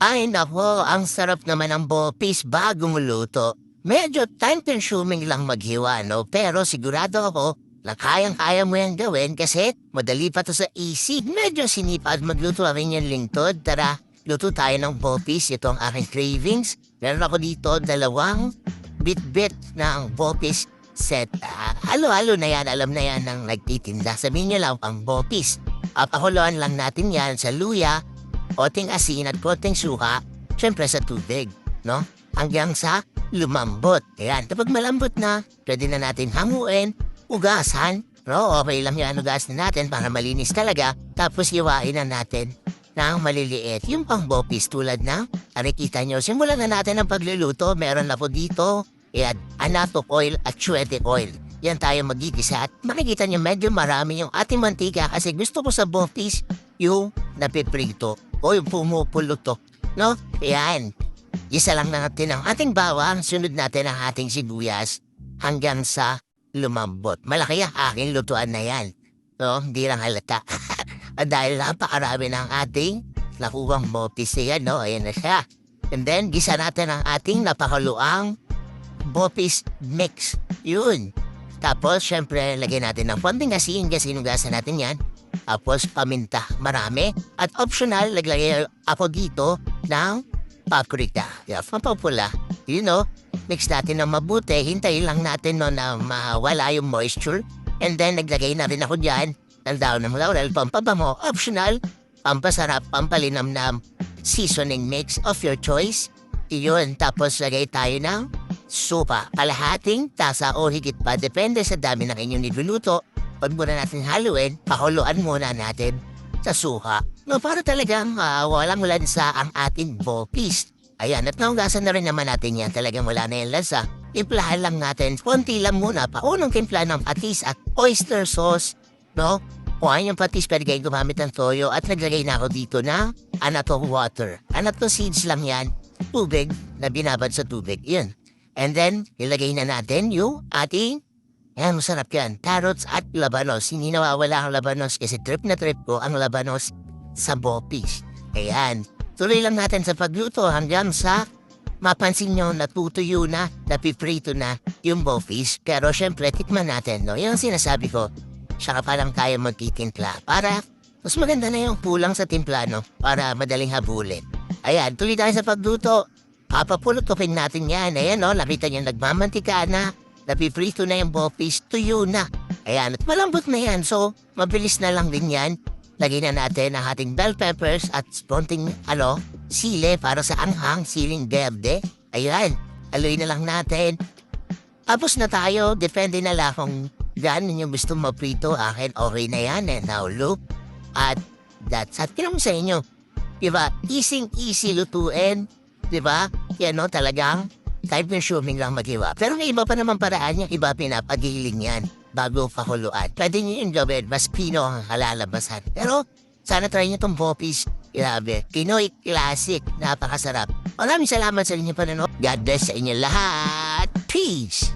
Ay nako, ang sarap naman ng bopis bago luto. Medyo time-consuming lang maghiwa, no? Pero sigurado ako na kayang-kaya mo yan gawin kasi madali pa to sa easy. Medyo sinipad magluto rin yung lingtod. Tara, luto tayo ng bopis. Ito ang aking cravings. Meron ako dito dalawang bit-bit ng bopis set. Halo-halo na yan, alam na yan ng nagtitinda. Sabihin niyo lang ang bopis. Pakuluan lang natin yan sa luya, konting asin at konting suka, syempre sa tubig, no? Hanggang sa lumambot. Ayan, kapag malambot na, pwede na natin hamuin, ugasan, no? Okay lang yan, ugasan natin para malinis talaga. Tapos iwain na natin ng maliliit. Yung pang bopis tulad na, nakikita nyo, simulan na natin ang pagluluto. Meron na po dito, ayan, anato oil at chwete oil. Yan tayo magigisa at makikita nyo medyo marami yung ating mantika kasi gusto ko sa bopis yung napiprito o yung pumupuluto, no? Yan. Isa lang natin ang ating bawang, sunod natin ang ating sibuyas hanggang sa lumambot. Malaki ang aking lutuan na yan. No? Hindi lang halata. Dahil napakarami ng ating nakuwang bopis yan, no? Ayan na siya. And then, gisa natin ang ating napakaluang bopis mix. Yun. Tapos, syempre, lagyan natin ng konting asin kasi inugasan natin yan. Tapos, paminta. Marami. At optional, naglagay ako dito ng paprika. Yeah, pampapula. You know, mix natin ng mabuti. Hintayin lang natin no, na mawala yung moisture. And then, naglagay na rin ako dyan ng daon ng laurel. Pampabango. Optional. Pampasarap. Pampalinamnam. Seasoning mix of your choice. Iyon. Tapos, lagay tayo ng supa, kalahating tasa o higit pa, depende sa dami ng inyong niluluto. Pag muna natin haluin, pakuluan muna natin sa suha. No, para talagang walang lansa ang ating bopis. Ayan, at naugasan na rin naman natin yan. Talagang wala na yung lansa. Timplahan lang natin, konti lang muna, paunong timpla ng patis at oyster sauce. No? Kung yung patis, pwede kayo gumamit ng toyo at naglagay na ako dito na anato water. Anato seeds lang yan. Tubig na binabad sa tubig. Yan. And then, ilagay na natin yung ating, yan, masarap yan, carrots at labanos. Hindi nawawala ang labanos kasi trip na trip ko ang labanos sa bopis. Ayan, tuloy lang natin sa pagluto hanggang sa mapansin nyo natutuyo na, napiprito na yung bopis. Pero syempre, tikman natin, no? Yung sinasabi ko, saka pa lang tayo magtitimpla para mas maganda na yung kulang sa timpla, no? Para madaling habulin. Ayan, tuloy tayo sa pagluto. Papapulutukin natin yan. Ayan, no? Nakita niyo nagmamantika na. Napiprito na yung bopis. Tuyo na. Ayan, at malambot na yan. So, mabilis na lang din yan. Lagyan na natin ang ating bell peppers at konting, sile para sa anghang, siling berde. Ayan, haluin na lang natin. Tapos na tayo. Depende na lang kung gano'n yung gusto maprito. Akin, okay na yan. Now, look. At that's at kinong sa inyo. Diba? Easy lutuin. Diba? Yan no, talagang time-consuming lang mag-iwa. Pero may iba pa naman paraan yung iba pinapagiling yan bago pakuluan. Pwede nyo yung gawin, mas pino ang halalabasan. Pero sana try nyo itong bopis. Grabe, Pinoy Classic. Napakasarap. Maraming salamat sa inyo panonood. God bless sa inyo lahat. Peace!